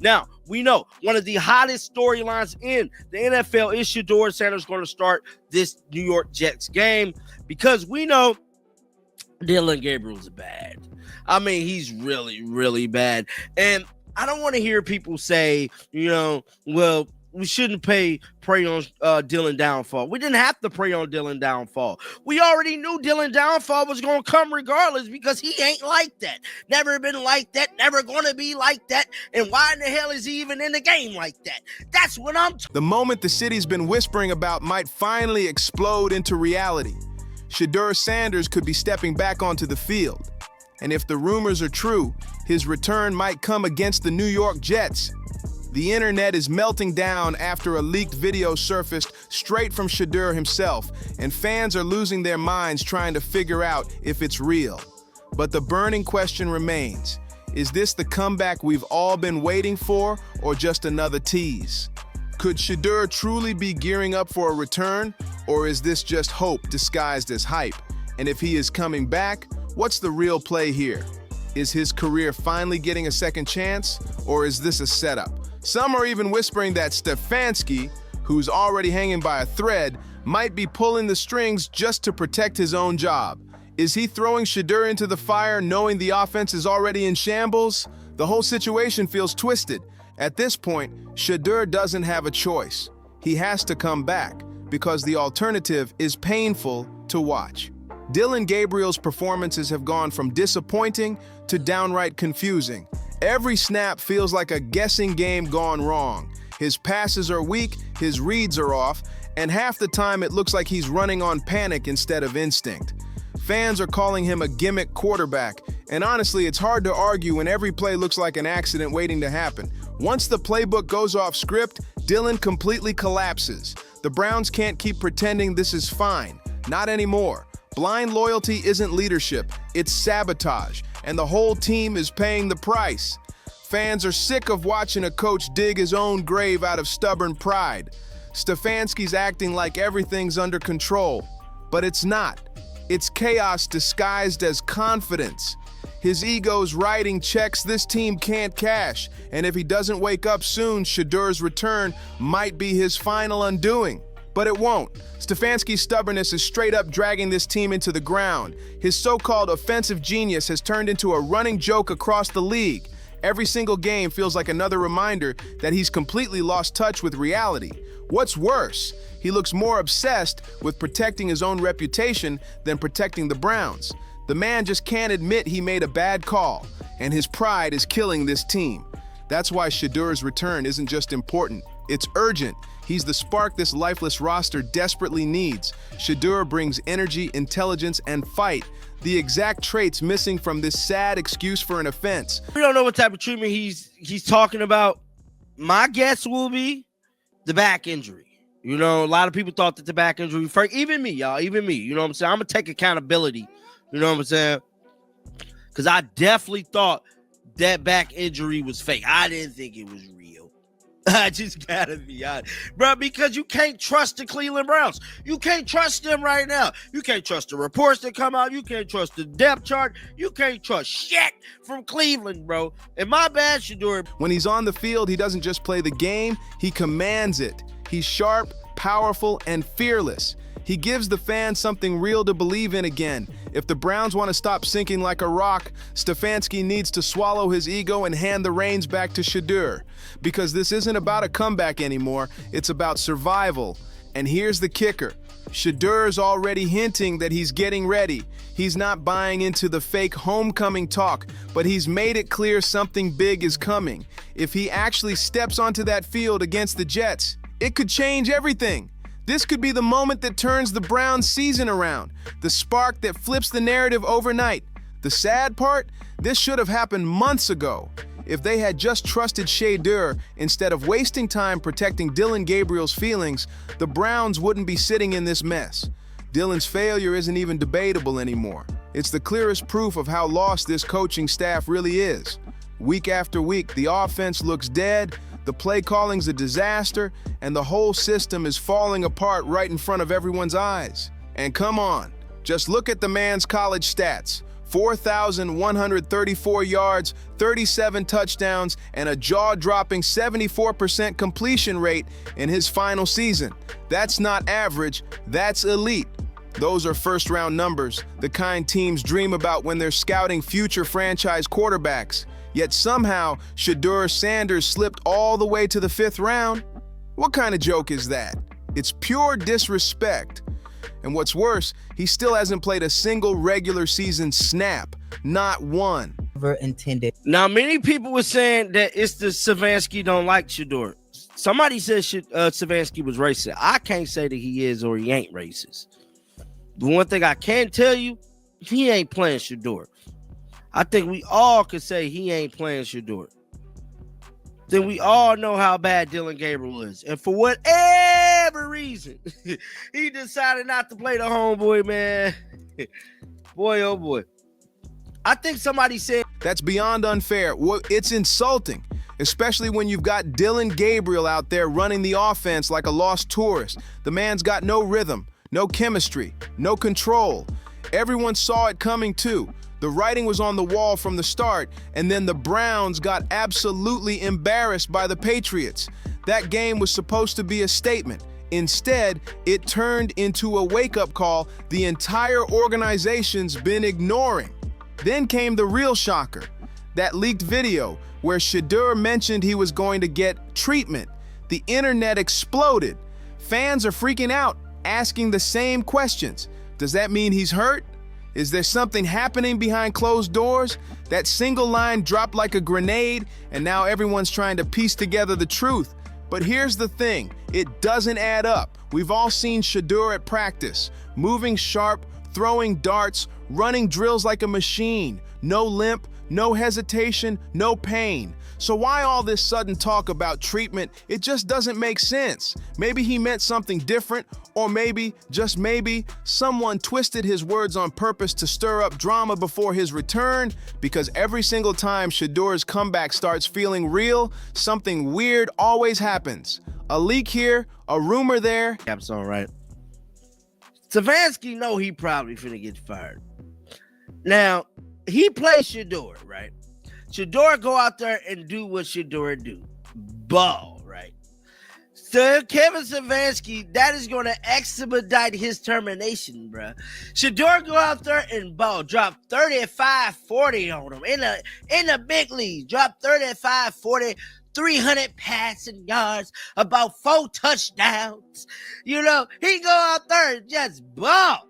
Now, we know one of the hottest storylines in the NFL is Shedeur Sanders going to start this New York Jets game because we know Dillon Gabriel's bad. I mean, he's really, really bad. And I don't want to hear people say, well, we shouldn't prey on Dillon downfall. We didn't have to prey on Dillon downfall. We already knew Dillon downfall was going to come regardless because he ain't like that. Never been like that. Never going to be like that. And why in the hell is he even in the game like that? That's what I'm The moment the city's been whispering about might finally explode into reality. Shedeur Sanders could be stepping back onto the field. And if the rumors are true, his return might come against the New York Jets. The internet is melting down after a leaked video surfaced straight from Shedeur himself, and fans are losing their minds trying to figure out if it's real. But the burning question remains, is this the comeback we've all been waiting for, or just another tease? Could Shedeur truly be gearing up for a return, or is this just hope disguised as hype? And if he is coming back, what's the real play here? Is his career finally getting a second chance, or is this a setup? Some are even whispering that Stefanski, who's already hanging by a thread, might be pulling the strings just to protect his own job. Is he throwing Shedeur into the fire knowing the offense is already in shambles? The whole situation feels twisted. At this point, Shedeur doesn't have a choice. He has to come back because the alternative is painful to watch. Dillon Gabriel's performances have gone from disappointing to downright confusing. Every snap feels like a guessing game gone wrong. His passes are weak, his reads are off, and half the time it looks like he's running on panic instead of instinct. Fans are calling him a gimmick quarterback, and honestly, it's hard to argue when every play looks like an accident waiting to happen. Once the playbook goes off script, Dillon completely collapses. The Browns can't keep pretending this is fine. Not anymore. Blind loyalty isn't leadership, it's sabotage, and the whole team is paying the price. Fans are sick of watching a coach dig his own grave out of stubborn pride. Stefanski's acting like everything's under control, but it's not. It's chaos disguised as confidence. His ego's writing checks this team can't cash, and if he doesn't wake up soon, Shedeur's return might be his final undoing. But it won't. Stefanski's stubbornness is straight up dragging this team into the ground. His so-called offensive genius has turned into a running joke across the league. Every single game feels like another reminder that he's completely lost touch with reality. What's worse, he looks more obsessed with protecting his own reputation than protecting the Browns. The man just can't admit he made a bad call, and his pride is killing this team. That's why Shedeur's return isn't just important, it's urgent. He's the spark this lifeless roster desperately needs. Shedeur brings energy, intelligence, and fight, the exact traits missing from this sad excuse for an offense. We don't know what type of treatment he's talking about. My guess will be the back injury. A lot of people thought that the back injury, even me, y'all, even me, you know what I'm saying? I'm going to take accountability, you know what I'm saying? Because I definitely thought that back injury was fake. I didn't think it was real. I just gotta be honest, bro, because you can't trust the Cleveland Browns. You can't trust them right now. You can't trust the reports that come out. You can't trust the depth chart. You can't trust shit from Cleveland, bro. And my bad, Shedeur. When he's on the field, he doesn't just play the game, he commands it. He's sharp, powerful, and fearless. He gives the fans something real to believe in again. If the Browns want to stop sinking like a rock, Stefanski needs to swallow his ego and hand the reins back to Shedeur. Because this isn't about a comeback anymore, it's about survival. And here's the kicker. Shedeur's already hinting that he's getting ready. He's not buying into the fake homecoming talk, but he's made it clear something big is coming. If he actually steps onto that field against the Jets, it could change everything. This could be the moment that turns the Browns' season around, the spark that flips the narrative overnight. The sad part? This should have happened months ago. If they had just trusted Shedeur instead of wasting time protecting Dillon Gabriel's feelings, the Browns wouldn't be sitting in this mess. Dillon's failure isn't even debatable anymore. It's the clearest proof of how lost this coaching staff really is. Week after week, the offense looks dead, the play calling's a disaster, and the whole system is falling apart right in front of everyone's eyes. And come on, just look at the man's college stats. 4,134 yards, 37 touchdowns, and a jaw-dropping 74% completion rate in his final season. That's not average, that's elite. Those are first-round numbers, the kind teams dream about when they're scouting future franchise quarterbacks. Yet somehow, Shedeur Sanders slipped all the way to the 5th round? What kind of joke is that? It's pure disrespect. And what's worse, he still hasn't played a single regular season snap. Not one. Never intended. Now, many people were saying that it's the Savansky don't like Shedeur. Somebody said Savansky was racist. I can't say that he is or he ain't racist. The one thing I can tell you, he ain't playing Shedeur. I think we all could say he ain't playing Shedeur. Then we all know how bad Dylan Gabriel is. And for whatever reason, he decided not to play the homeboy, man. Boy, oh boy. I think somebody said... That's beyond unfair. Well, it's insulting, especially when you've got Dylan Gabriel out there running the offense like a lost tourist. The man's got no rhythm, no chemistry, no control. Everyone saw it coming too. The writing was on the wall from the start, and then the Browns got absolutely embarrassed by the Patriots. That game was supposed to be a statement. Instead, it turned into a wake-up call the entire organization's been ignoring. Then came the real shocker, that leaked video where Shedeur mentioned he was going to get treatment. The internet exploded. Fans are freaking out, asking the same questions. Does that mean he's hurt? Is there something happening behind closed doors? That single line dropped like a grenade, and now everyone's trying to piece together the truth. But here's the thing, it doesn't add up. We've all seen Shedeur at practice, moving sharp, throwing darts, running drills like a machine. No limp, no hesitation, no pain. So why all this sudden talk about treatment? It just doesn't make sense. Maybe he meant something different, or maybe, just maybe, someone twisted his words on purpose to stir up drama before his return, because every single time Shedeur's comeback starts feeling real, something weird always happens. A leak here, a rumor there. Caps on, right? Savansky know he probably finna get fired. Now, he plays Shedeur, right? Shedeur go out there and do what Shedeur do. Ball, right? So Kevin Savansky, that is going to expedite his termination, bro. Shedeur go out there and ball. Drop 35-40 on him. In the big league. Drop 35-40, 300 passing yards, about 4 touchdowns. You know, he go out there and just ball.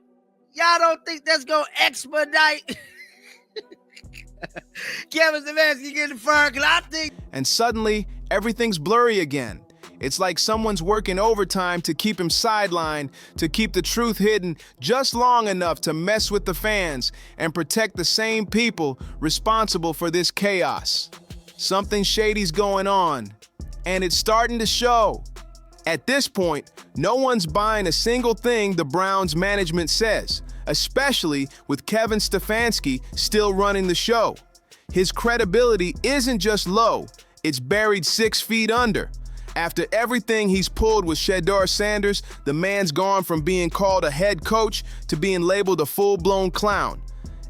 Y'all don't think that's going to expedite Kevin Savansky getting fired? Because I think... And suddenly, everything's blurry again. It's like someone's working overtime to keep him sidelined, to keep the truth hidden just long enough to mess with the fans and protect the same people responsible for this chaos. Something shady's going on, and it's starting to show. At this point, no one's buying a single thing the Browns management says, especially with Kevin Stefanski still running the show. His credibility isn't just low, it's buried 6 feet under. After everything he's pulled with Shedeur Sanders, the man's gone from being called a head coach to being labeled a full-blown clown.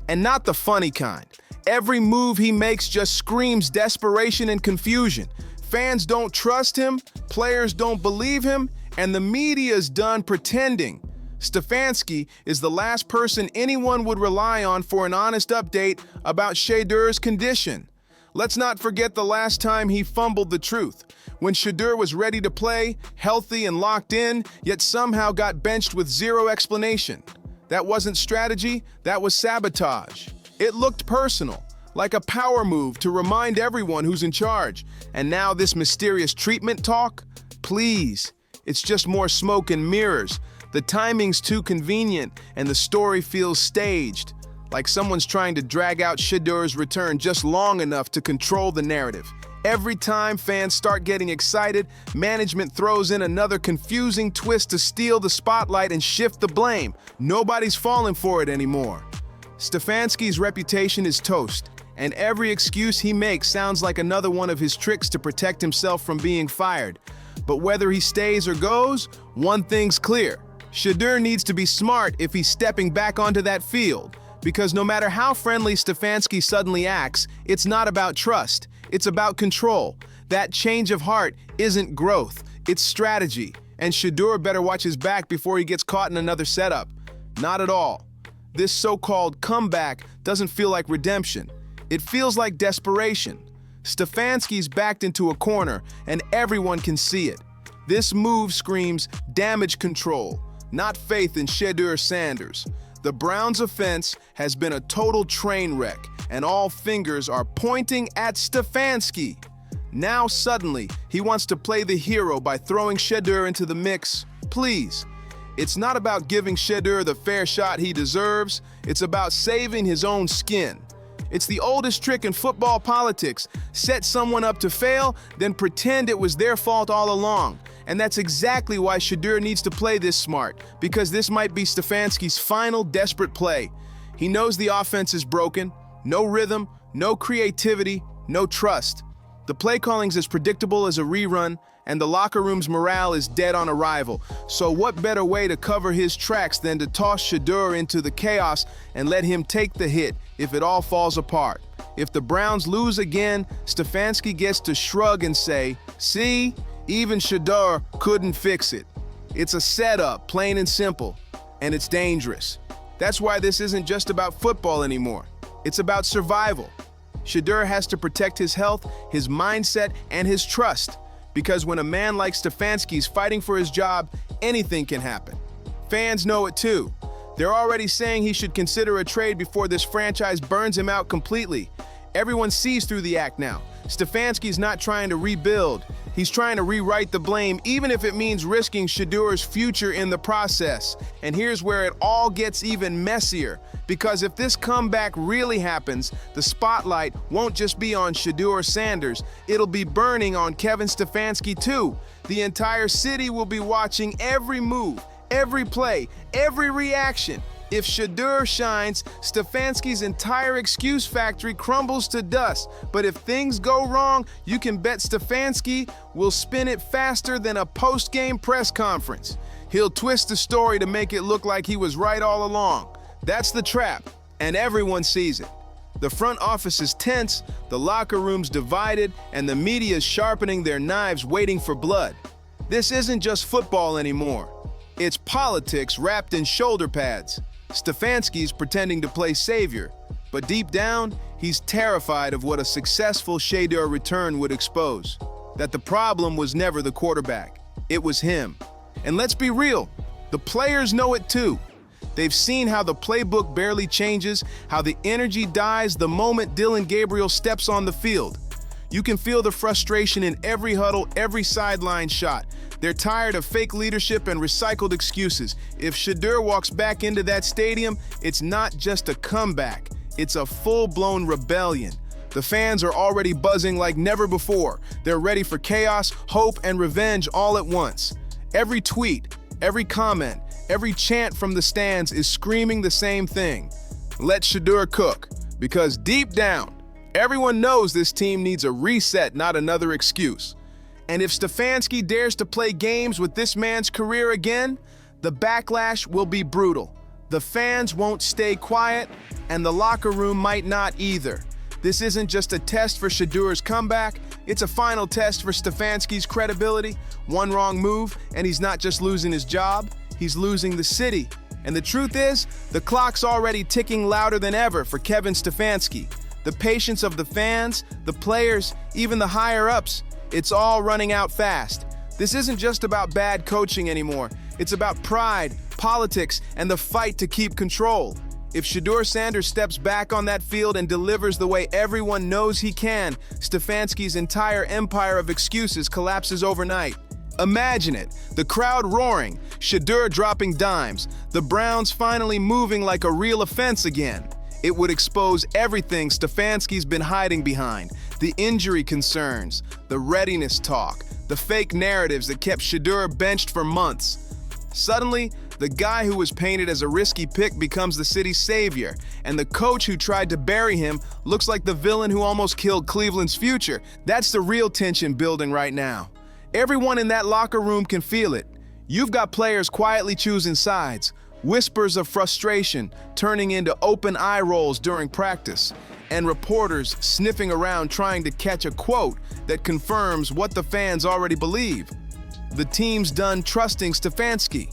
And not the funny kind. Every move he makes just screams desperation and confusion. Fans don't trust him, players don't believe him, and the media's done pretending. Stefanski is the last person anyone would rely on for an honest update about Shedeur's condition. Let's not forget the last time he fumbled the truth, when Shedeur was ready to play, healthy and locked in, yet somehow got benched with zero explanation. That wasn't strategy, that was sabotage. It looked personal, like a power move to remind everyone who's in charge. And now this mysterious treatment talk? Please, it's just more smoke and mirrors. The timing's too convenient, and the story feels staged, like someone's trying to drag out Shedeur's return just long enough to control the narrative. Every time fans start getting excited, management throws in another confusing twist to steal the spotlight and shift the blame. Nobody's falling for it anymore. Stefanski's reputation is toast, and every excuse he makes sounds like another one of his tricks to protect himself from being fired. But whether he stays or goes, one thing's clear. Shedeur needs to be smart if he's stepping back onto that field, Because no matter how friendly Stefanski suddenly acts, it's not about trust, it's about control. That change of heart isn't growth, it's strategy. And Shedeur better watch his back before he gets caught in another setup. Not at all. This so-called comeback doesn't feel like redemption. It feels like desperation. Stefanski's backed into a corner, and everyone can see it. This move screams damage control, not faith in Shedeur Sanders. The Browns' offense has been a total train wreck, and all fingers are pointing at Stefanski. Now suddenly, he wants to play the hero by throwing Shedeur into the mix. Please. It's not about giving Shedeur the fair shot he deserves, it's about saving his own skin. It's the oldest trick in football politics. Set someone up to fail, then pretend it was their fault all along. And that's exactly why Shedeur needs to play this smart, because this might be Stefanski's final desperate play. He knows the offense is broken, no rhythm, no creativity, no trust. The play calling's as predictable as a rerun, and the locker room's morale is dead on arrival. So what better way to cover his tracks than to toss Shedeur into the chaos and let him take the hit if it all falls apart? If the Browns lose again, Stefanski gets to shrug and say, "See, even Shedeur couldn't fix it." It's a setup, plain and simple, and it's dangerous. That's why this isn't just about football anymore. It's about survival. Shedeur has to protect his health, his mindset, and his trust. Because when a man like Stefanski's fighting for his job, anything can happen. Fans know it too. They're already saying he should consider a trade before this franchise burns him out completely. Everyone sees through the act now. Stefanski's not trying to rebuild. He's trying to rewrite the blame, even if it means risking Shedeur's future in the process. And here's where it all gets even messier. Because if this comeback really happens, the spotlight won't just be on Shedeur Sanders, it'll be burning on Kevin Stefanski too. The entire city will be watching every move, every play, every reaction. If Shedeur shines, Stefanski's entire excuse factory crumbles to dust. But if things go wrong, you can bet Stefanski will spin it faster than a post-game press conference. He'll twist the story to make it look like he was right all along. That's the trap, and everyone sees it. The front office is tense, the locker room's divided, and the media's sharpening their knives waiting for blood. This isn't just football anymore. It's politics wrapped in shoulder pads. Stefanski's pretending to play savior, but deep down, he's terrified of what a successful Shedeur return would expose. That the problem was never the quarterback, it was him. And let's be real, the players know it too. They've seen how the playbook barely changes, how the energy dies the moment Dillon Gabriel steps on the field. You can feel the frustration in every huddle, every sideline shot. They're tired of fake leadership and recycled excuses. If Shedeur walks back into that stadium, it's not just a comeback, it's a full-blown rebellion. The fans are already buzzing like never before. They're ready for chaos, hope, and revenge all at once. Every tweet, every comment, every chant from the stands is screaming the same thing. Let Shedeur cook, because deep down, everyone knows this team needs a reset, not another excuse. And if Stefanski dares to play games with this man's career again, the backlash will be brutal. The fans won't stay quiet, and the locker room might not either. This isn't just a test for Shedeur's comeback, it's a final test for Stefanski's credibility. One wrong move, and he's not just losing his job, he's losing the city. And the truth is, the clock's already ticking louder than ever for Kevin Stefanski. The patience of the fans, the players, even the higher-ups, it's all running out fast. This isn't just about bad coaching anymore. It's about pride, politics, and the fight to keep control. If Shedeur Sanders steps back on that field and delivers the way everyone knows he can, Stefanski's entire empire of excuses collapses overnight. Imagine it, the crowd roaring, Shedeur dropping dimes, the Browns finally moving like a real offense again. It would expose everything Stefanski's been hiding behind. The injury concerns, the readiness talk, the fake narratives that kept Shedeur benched for months. Suddenly, the guy who was painted as a risky pick becomes the city's savior, and the coach who tried to bury him looks like the villain who almost killed Cleveland's future. That's the real tension building right now. Everyone in that locker room can feel it. You've got players quietly choosing sides. whispers of frustration turning into open eye rolls during practice, and reporters sniffing around trying to catch a quote that confirms what the fans already believe. The team's done trusting Stefanski.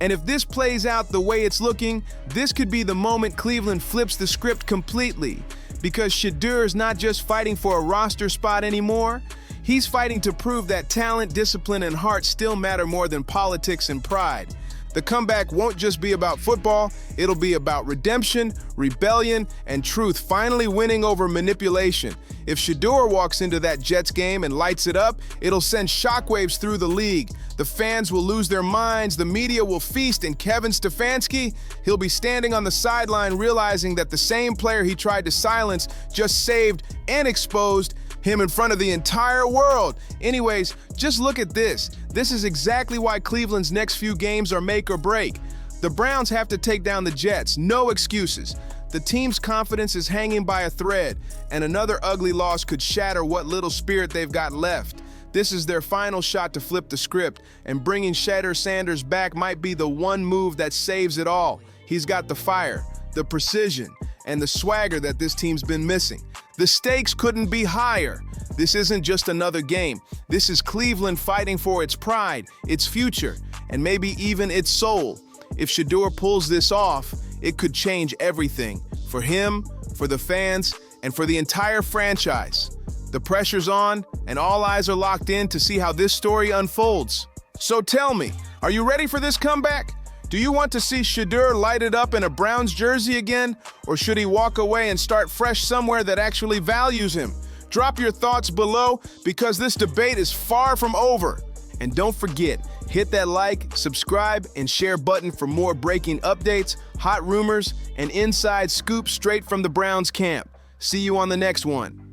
And if this plays out the way it's looking, this could be the moment Cleveland flips the script completely, because Shedeur's not just fighting for a roster spot anymore, he's fighting to prove that talent, discipline, and heart still matter more than politics and pride. The comeback won't just be about football, it'll be about redemption, rebellion, and truth finally winning over manipulation. If Shedeur walks into that Jets game and lights it up, it'll send shockwaves through the league. The fans will lose their minds, the media will feast, and Kevin Stefanski, he'll be standing on the sideline realizing that the same player he tried to silence just saved and exposed him in front of the entire world. Anyways, just look at this. This is exactly why Cleveland's next few games are make or break. The Browns have to take down the Jets, no excuses. The team's confidence is hanging by a thread, and another ugly loss could shatter what little spirit they've got left. This is their final shot to flip the script, and bringing Shedeur Sanders back might be the one move that saves it all. He's got the fire, the precision, and the swagger that this team's been missing. The stakes couldn't be higher. This isn't just another game. This is Cleveland fighting for its pride, its future, and maybe even its soul. If Shedeur pulls this off, it could change everything for him, for the fans, and for the entire franchise. The pressure's on, and all eyes are locked in to see how this story unfolds. So tell me, are you ready for this comeback? Do you want to see Shedeur lighted up in a Browns jersey again, or should he walk away and start fresh somewhere that actually values him? Drop your thoughts below, because this debate is far from over. And don't forget, hit that like, subscribe, and share button for more breaking updates, hot rumors, and inside scoops straight from the Browns camp. See you on the next one.